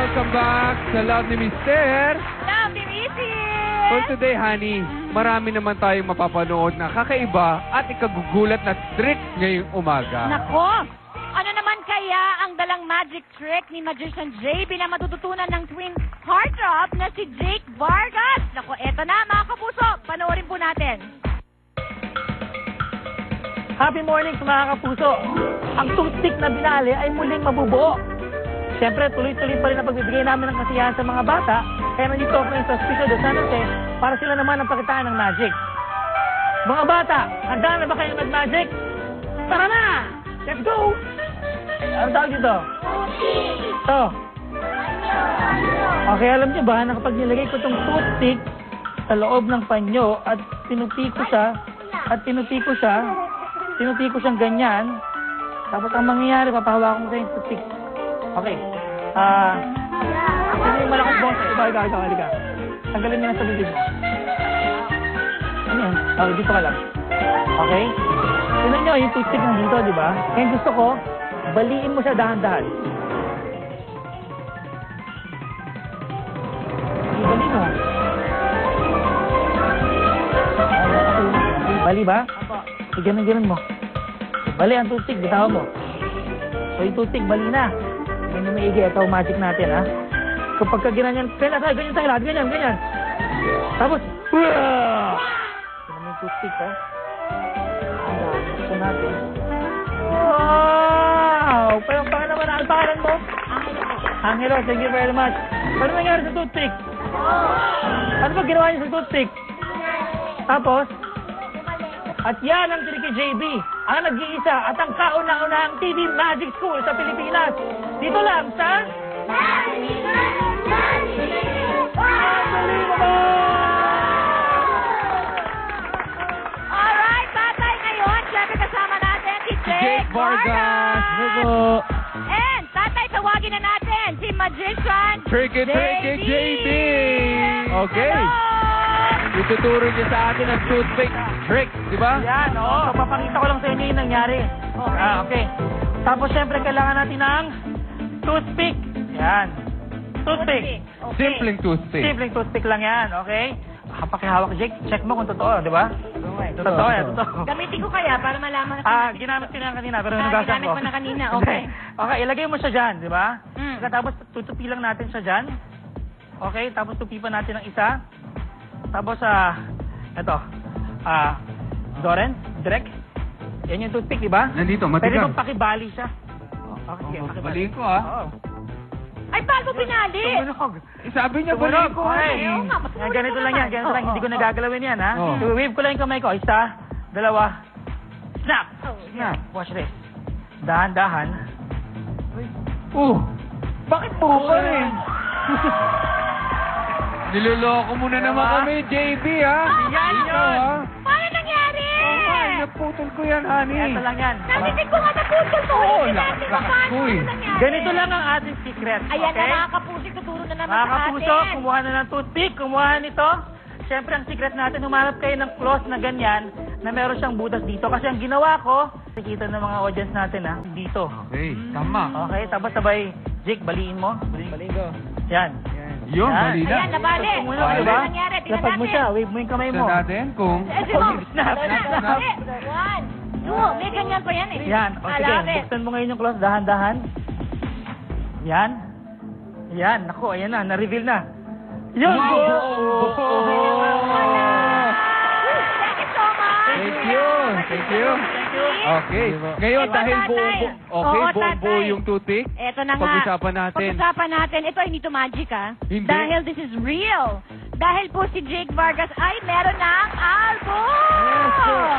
welcome back sa Love ni Mister. Love ni Mrs. So today, honey, marami naman tayong mapapanood na kakaiba at ikagugulat na trick ngayong umaga. Nako! Ano naman kaya ang dalang magic trick ni Magician JB na matututunan ng twin heartthrob na si Jake Vargas? Nako, eto na mga kapuso. Panoorin po natin. Happy morning sa mga kapuso. Ang toothpick na binali ay muling mabubuo. Siyempre, tuloy-tuloy pa rin ang pagbibigay namin ng kasiyahan sa mga bata. Kaya nandito ako ngayon sa Hospicio de San Jose para sila naman ang pakitaan ng magic. Mga bata, handa na ba kayo mag-magic? Tara na! Let's go! Ano tawag dito? Ito. Okay, alam niyo ba na kapag nilagay ko itong toothpick sa loob ng panyo at tinupi ko siyang ganyan, tapos ang mangyayari, papahawakan ko sa yung toothpick. Okay. Sino yung malakas boses? Ikaw. Halika. Tanggalin mo na sa bibig mo. Ano yan? Okay, dito ka lang. Okay? Tignan nyo, yung toothpick nandito, di ba? Kaya gusto ko, baliin mo siya dahan-dahan. Bali mo. Bali ba? Ganun mo. Bali ang toothpick, bitawan mo. So yung toothpick, bali na. Ganyan yung maigi. Ito ang magic natin, ha? Kapag ka ganyan tayo lahat. Ganyan. Tapos, ganyan yung toothpick, ha? Gusto natin. Wow! Parang naman ang pangalan mo? Angelo, thank you very much. Ano nangyari sa toothpick? Ano ba ginawa niyo sa toothpick? Tapos, at yan ang trick ni JB, ang nag-iisa at ang kauna-unahang TV Magic School sa Pilipinas. Dito lang sa... Alright, tatay, ngayon, syempre kasama natin si Jake Vargas. Hello. And tatay, tawagin na natin si Magician Trick it, JB. Okay. Hello! Ituturo niya sa atin ang toothpick trick, di ba? Yan, oo. So, papakita ko lang sa inyo yung nangyari. Okay. Tapos, syempre, kailangan natin ng toothpick. Yan. Toothpick. Okay. Simpleng toothpick. Simpleng toothpick lang yan, okay? Pakihawak, Jake. Check mo kung totoo, di ba? Totoo yan, totoo. Gamitin ko kaya para malaman na Ginamit ko na yan kanina, pero nagasan ginamit ko. mo na kanina, okay. Okay, ilagay mo siya dyan, di ba? Mm. Tapos, tutupi lang natin siya dyan. Okay, tapos tupi pa natin ang isa. Tapos, direct. Yan yung toothpick, di ba? Nandito, Pwede matigas. mong pakibali siya. Okay, pakibali. Baliin ko, ha? Oo. Ay, paano pinali? Tumunog. Sabi niya, Tumunog. baliin ko. Okay. Oo nga, mas Yan, ganito lang yan. Ganito lang. Hindi ko nagagalawin yan, ha? Oo. So, wave ko lang yung kamay ko. Isa, dalawa, snap! Snap. Watch this. Dahan-dahan. Bakit po pa rin? Niloloko mo na naman Diba? kami, JB, ha? Yan Ikaw, yun. ha? Paano nangyari? Ay, naputol ko yan, honey. Ito lang yan. Narinig ko nga naputol ko. Oo, Hindi natin lakas paano ko eh. nangyari. Ganito lang ang ating secret. Ayan Okay? na mga kapuso, tuturo na naman Mga sa kapuso, atin. kumuha na ng toothpick, kumuha nito. Siyempre, ang secret natin, humanap kayo ng cloth na ganyan, na meron siyang butas dito. Kasi ang ginawa ko, nakikita ng mga audience natin, ha, dito. Okay, tama. Okay, tapos sabay, Jake, baliin mo. Baliin ko. Yan. Yun, Yan. mali na. Ayan, nabali. Gusto mo yun, Ano diba? nangyari? Tingnan Lapag mo natin. siya, wave mo yung kamay mo. Tignan natin kung... Snap. One, two. May ganyan pa yan eh. Yan. O sige, Alapit. buksan mo ngayon yung cloth, dahan-dahan. Yan. Yan. Naku, ayan na, na-reveal na. Yun! Wow! Thank you so much. Thank you. Thank you. Okay. Ngayon, Ito, dahil tatay. Oo, buo tatay. yung toothpick, Ito na nga. pag-usapan natin. Pag-usapan natin. Ito ay nito magic, ha? Hindi. Dahil this is real. Dahil po si Jake Vargas ay meron ng album! Yes, sir.